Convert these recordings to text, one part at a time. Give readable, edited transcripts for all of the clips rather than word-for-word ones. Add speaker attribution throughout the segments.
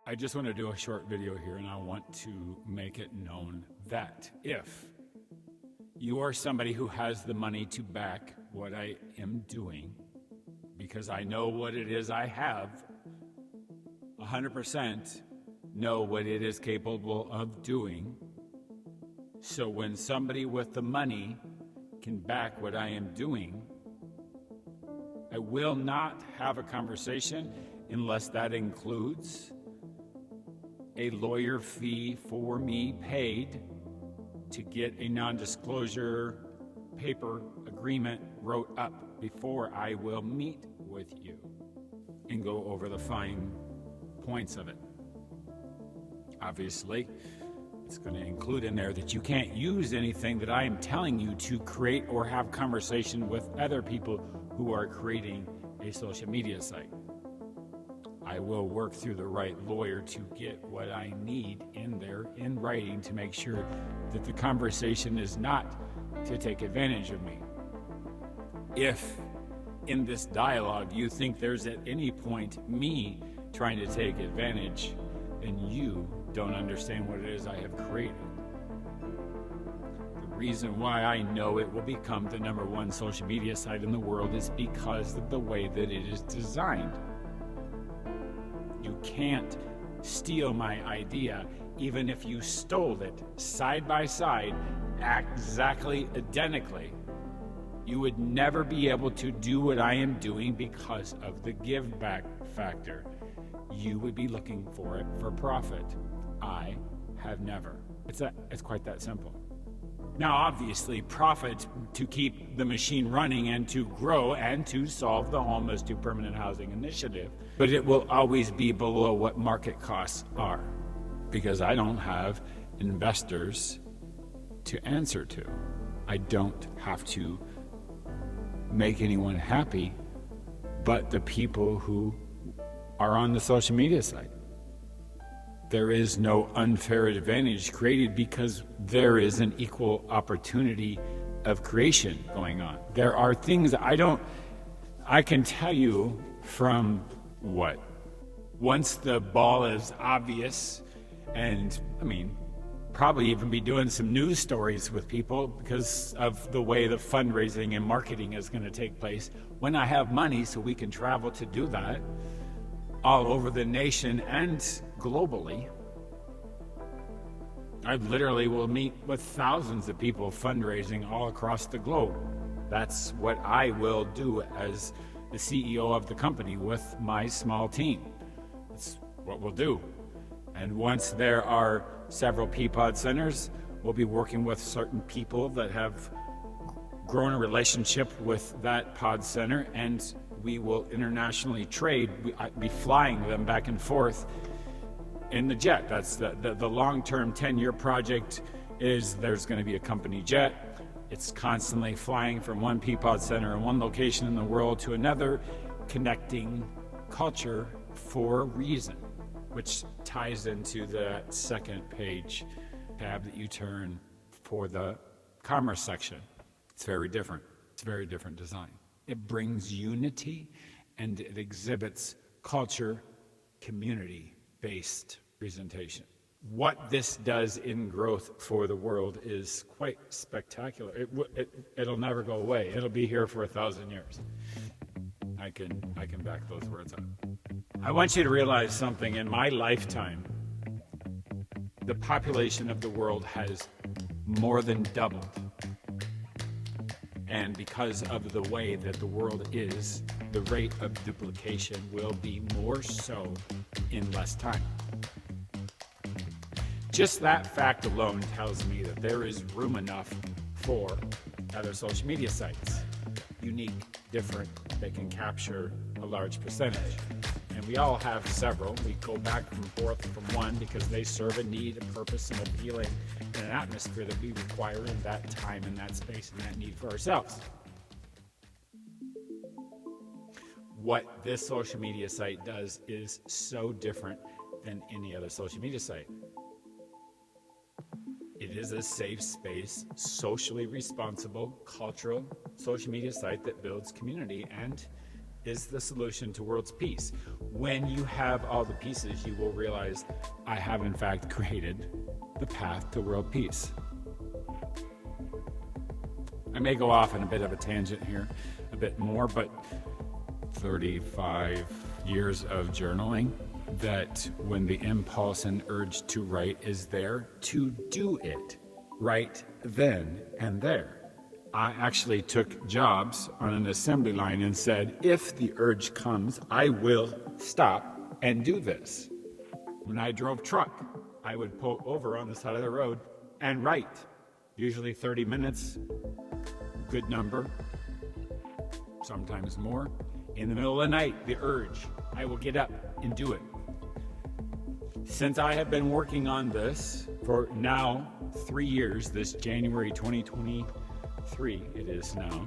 Speaker 1: I just want to do a short video here, and I want to make it known that if you are somebody who has the money to back what I am doing, because I know what it is I have, 100% know what it is capable of doing. So when somebody with the money can back what I am doing, I will not have a conversation unless that includes a lawyer fee for me paid to get a non-disclosure paper agreement wrote up before I will meet with you and go over the fine points of it. Obviously, it's going to include in there that you can't use anything that I am telling you to create or have conversation with other people who are creating a social media site. I will work through the right lawyer to get what I need in there in writing to make sure that the conversation is not to take advantage of me. If in this dialogue you think there's at any point me trying to take advantage, then you don't understand what it is I have created. The reason why I know it will become the #1 social media site in the world is because of the way that it is designed. You can't steal my idea, even if you stole it side by side, exactly identically. You would never be able to do what I am doing because of the give back factor. You would be looking for it for profit. I have never. It's quite that simple. Now, obviously, profit to keep the machine running and to grow and to solve the homeless to permanent housing initiative. But it will always be below what market costs are, because I don't have investors to answer to. I don't have to make anyone happy but the people who are on the social media site. There is no unfair advantage created because there is an equal opportunity of creation going on. There are things I can tell you from once the ball is obvious, and probably even be doing some news stories with people because of the way the fundraising and marketing is going to take place when I have money so we can travel to do that all over the nation and globally. I literally will meet with thousands of people fundraising all across the globe. That's what I will do as the CEO of the company with my small team. That's what we'll do. And once there are several Peapod centers, we'll be working with certain people that have grown a relationship with that pod center, and we will internationally trade. I'll be flying them back and forth in the jet. That's the long-term 10-year project. Is there's going to be a company jet. It's constantly flying from one Peapod center in one location in the world to another, connecting culture for a reason, which ties into the second page tab that you turn for the commerce section. It's very different. It's a very different design. It brings unity and it exhibits culture, community-based presentation. What this does in growth for the world is quite spectacular. It'll never go away. It'll be here for 1,000 years. I can back those words up. I want you to realize something. In my lifetime, the population of the world has more than doubled. And because of the way that the world is, the rate of duplication will be more so in less time. Just that fact alone tells me that there is room enough for other social media sites. Unique, different, they can capture a large percentage. And we all have several. We go back and forth from one because they serve a need, a purpose, and appealing in an atmosphere that we require in that time, in that space, and that need for ourselves. What this social media site does is so different than any other social media site. It is a safe space, socially responsible, cultural social media site that builds community and is the solution to world's peace. When you have all the pieces, you will realize I have in fact created the path to world peace. I may go off on a bit of a tangent here, a bit more, but 35 years of journaling, that when the impulse and urge to write is there, to do it right then and there. I actually took jobs on an assembly line and said, if the urge comes, I will stop and do this. When I drove truck, I would pull over on the side of the road and write, usually 30 minutes, good number, sometimes more. In the middle of the night, the urge, I will get up and do it. Since I have been working on this for now 3 years, this January 2023 it is now,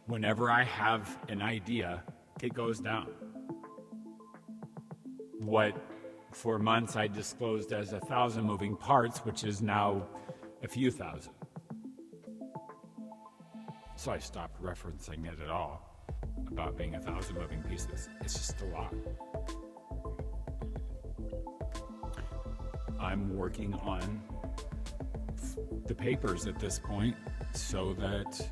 Speaker 1: whenever I have an idea, it goes down. What for months I disclosed as 1,000 moving parts, which is now a few thousand. So I stopped referencing it at all about being 1,000 moving pieces. It's just a lot. I'm working on the papers at this point so that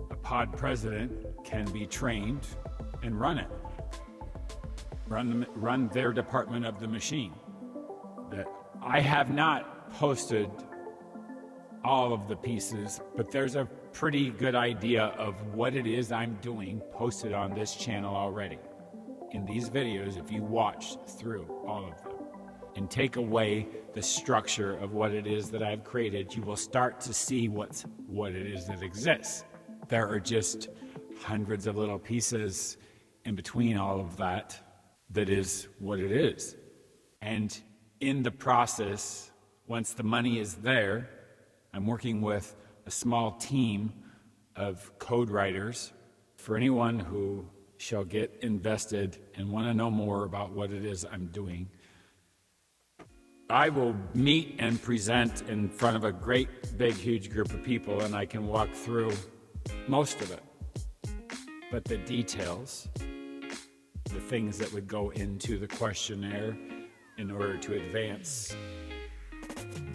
Speaker 1: a pod president can be trained and run it. Run their department of the machine. That I have not posted all of the pieces, but there's a pretty good idea of what it is I'm doing posted on this channel already. In these videos, if you watch through all of them and take away the structure of what it is that I've created, you will start to see what it is that exists. There are just hundreds of little pieces in between all of that is what it is. And in the process, once the money is there, I'm working with a small team of code writers. For anyone who shall get invested and want to know more about what it is I'm doing, I will meet and present in front of a great, big, huge group of people, and I can walk through most of it. But the details, the things that would go into the questionnaire in order to advance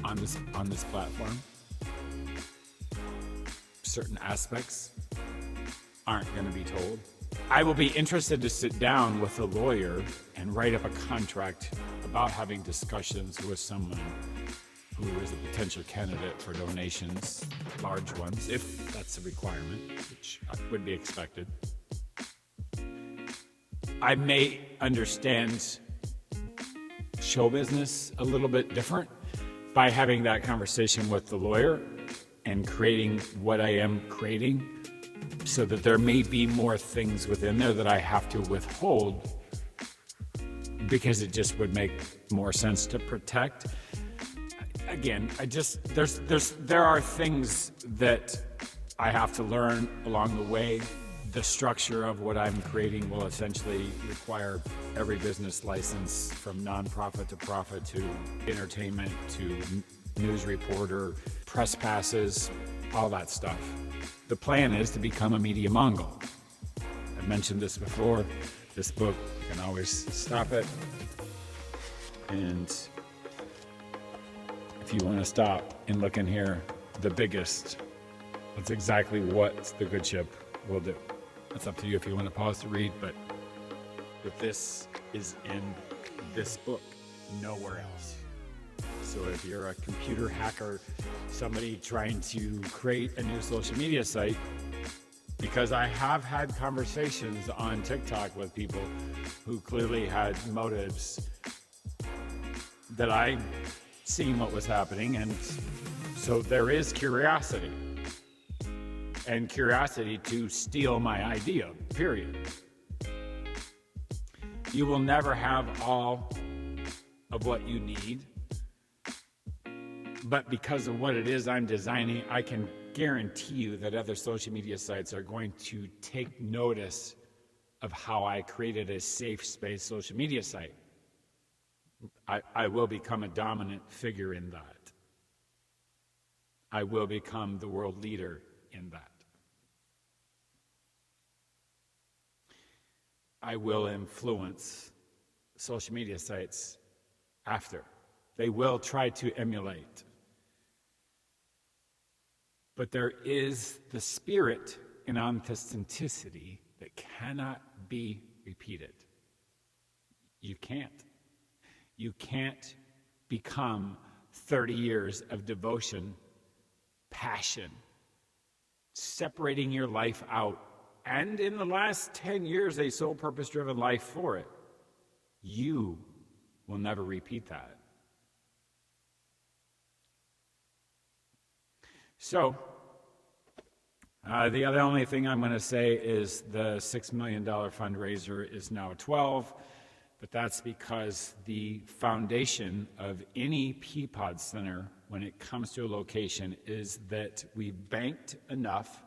Speaker 1: on this platform, certain aspects aren't going to be told. I will be interested to sit down with a lawyer and write up a contract about having discussions with someone who is a potential candidate for donations, large ones, if that's a requirement, which would be expected. I may understand show business a little bit different by having that conversation with the lawyer and creating what I am creating, so that there may be more things within there that I have to withhold because it just would make more sense to protect. Again, there are things that I have to learn along the way. The structure of what I'm creating will essentially require every business license, from nonprofit to profit to entertainment to news reporter, press passes, all that stuff. The plan is to become a media Mongol. I've mentioned this before. This book, you can always stop it. And if you want to stop and look in here, the biggest, that's exactly what the good ship will do. It's up to you if you want to pause to read, but this is in this book, nowhere else. So if you're a computer hacker, somebody trying to create a new social media site, because I have had conversations on TikTok with people who clearly had motives that I seen what was happening, and so there is curiosity. And curiosity to steal my idea, period. You will never have all of what you need, but because of what it is I'm designing, I can guarantee you that other social media sites are going to take notice of how I created a safe space social media site. I will become a dominant figure in that. I will become the world leader in that. I will influence social media sites after. They will try to emulate. But there is the spirit in authenticity that cannot be repeated. You can't. You can't become 30 years of devotion, passion, separating your life out, and in the last 10 years, a sole purpose-driven life for it. You will never repeat that. So, the only thing I'm going to say is the $6 million fundraiser is now 12, but that's because the foundation of any Peapod Center when it comes to a location is that we banked enough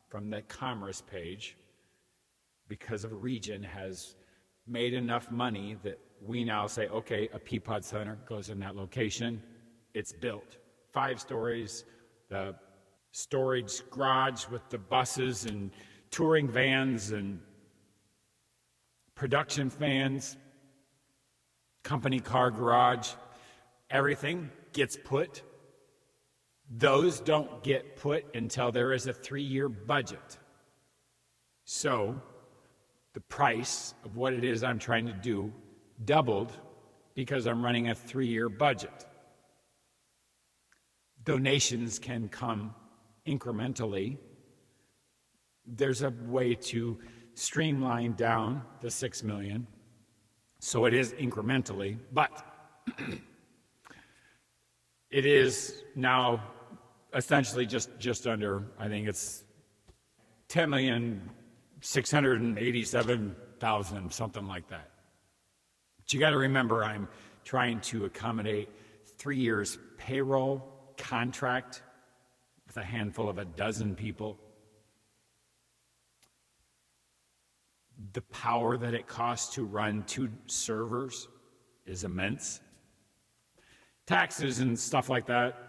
Speaker 1: from the commerce page because a region has made enough money that we now say, okay, a Peapod Center goes in that location. It's built 5 stories, the storage garage with the buses and touring vans and production vans, company car garage, everything gets put. Those don't get put until there is a 3-year budget. So the price of what it is I'm trying to do doubled because I'm running a 3-year budget. Donations can come incrementally. There's a way to streamline down the $6 million, so it is incrementally, but it is now essentially just under, I think it's 10,687,000, something like that. But you got to remember, I'm trying to accommodate 3 years payroll contract with a handful of a dozen people. The power that it costs to run 2 servers is immense. Taxes and stuff like that.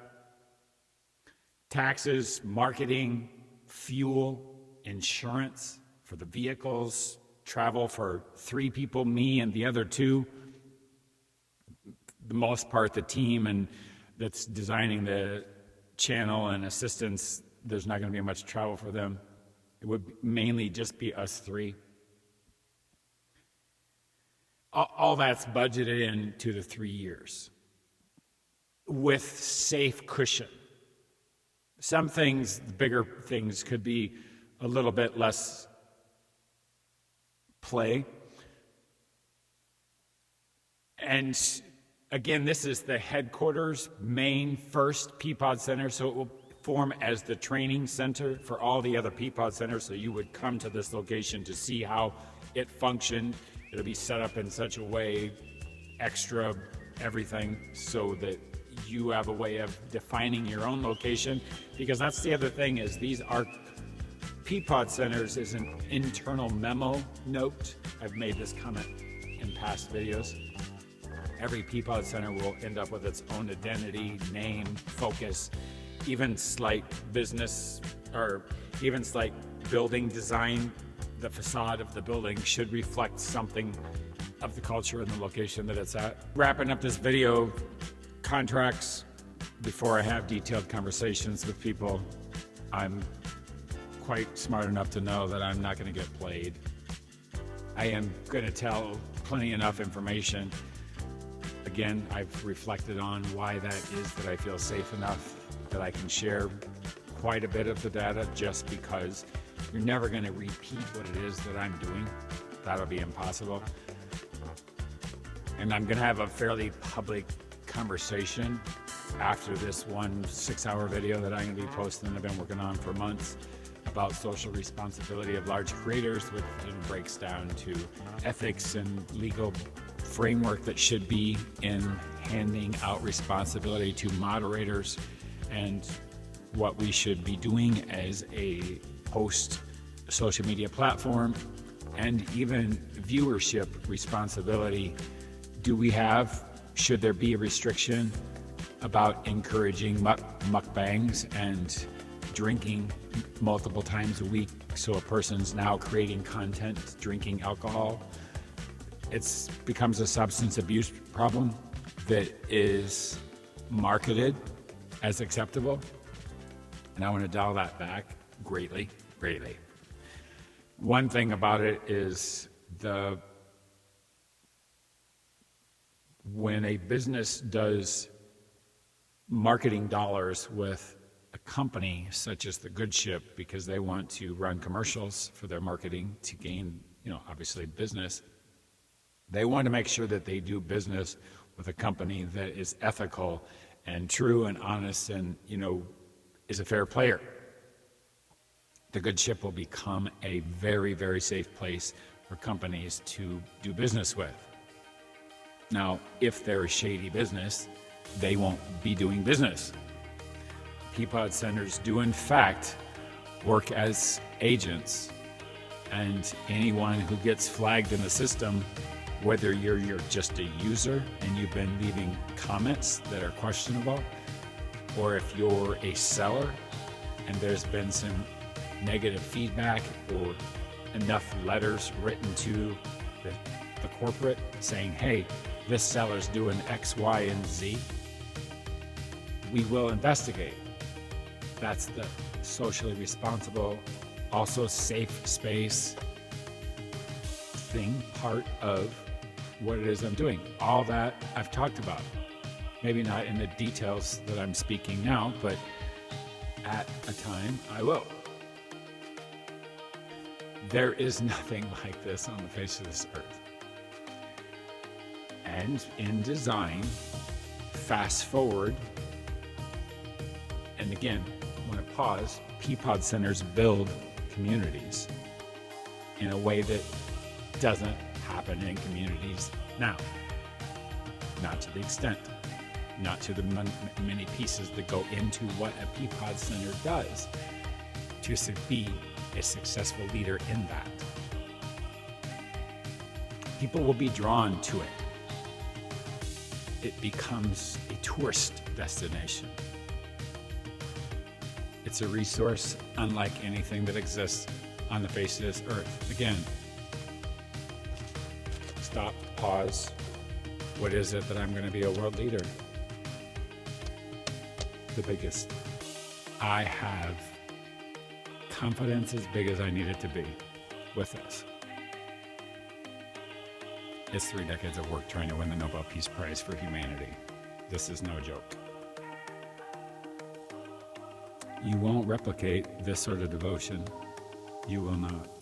Speaker 1: Taxes, marketing, fuel, insurance for the vehicles, travel for 3 people, me and the other 2. The most part, the team and that's designing the channel and assistants, there's not going to be much travel for them. It would mainly just be us 3. All that's budgeted into the 3 years with safe cushion. Some things, the bigger things, could be a little bit less play. And again, this is the headquarters, main, first Peapod Center, so it will form as the training center for all the other Peapod Centers, so you would come to this location to see how it functioned. It'll be set up in such a way, extra everything, so that you have a way of defining your own location, because that's the other thing is these are Peapod Centers is an internal memo note. I've made this comment in past videos. Every Peapod Center will end up with its own identity, name, focus, even slight business or even slight building design. The facade of the building should reflect something of the culture and the location that it's at. Wrapping up this video, contracts, before I have detailed conversations with people, I'm quite smart enough to know that I'm not going to get played. I am going to tell plenty enough information. Again, I've reflected on why that is that I feel safe enough that I can share quite a bit of the data, just because you're never going to repeat what it is that I'm doing. That'll be impossible. And I'm going to have a fairly public conversation after this one 6-hour video that I'm going to be posting. I've been working on for months about social responsibility of large creators, which breaks down to ethics and legal framework that should be in handing out responsibility to moderators, and what we should be doing as a post social media platform, and even viewership responsibility. Should there be a restriction about encouraging mukbangs and drinking multiple times a week, so a person's now creating content drinking alcohol. It becomes a substance abuse problem that is marketed as acceptable. And I want to dial that back greatly. One thing about it is when a business does marketing dollars with a company such as the Good Ship, because they want to run commercials for their marketing to gain, obviously business, they want to make sure that they do business with a company that is ethical and true and honest and, is a fair player. The Good Ship will become a very, very safe place for companies to do business with. Now, if they're a shady business, they won't be doing business. Peapod centers do, in fact, work as agents, and anyone who gets flagged in the system, whether you're just a user and you've been leaving comments that are questionable, or if you're a seller and there's been some negative feedback or enough letters written to the corporate saying, hey, this seller's doing X, Y, and Z, we will investigate. That's the socially responsible, also safe space thing, part of what it is I'm doing. All that I've talked about. Maybe not in the details that I'm speaking now, but at a time I will. There is nothing like this on the face of this earth. And in design, fast forward, and again, I want to pause, Peapod centers build communities in a way that doesn't happen in communities now. Not to the extent, not to the many pieces that go into what a Peapod center does to be a successful leader in that. People will be drawn to it. It becomes a tourist destination. It's a resource unlike anything that exists on the face of this earth. Again, stop, pause. What is it that I'm going to be a world leader? The biggest. I have confidence as big as I need it to be with this. It's 3 decades of work trying to win the Nobel Peace Prize for humanity. This is no joke. You won't replicate this sort of devotion. You will not.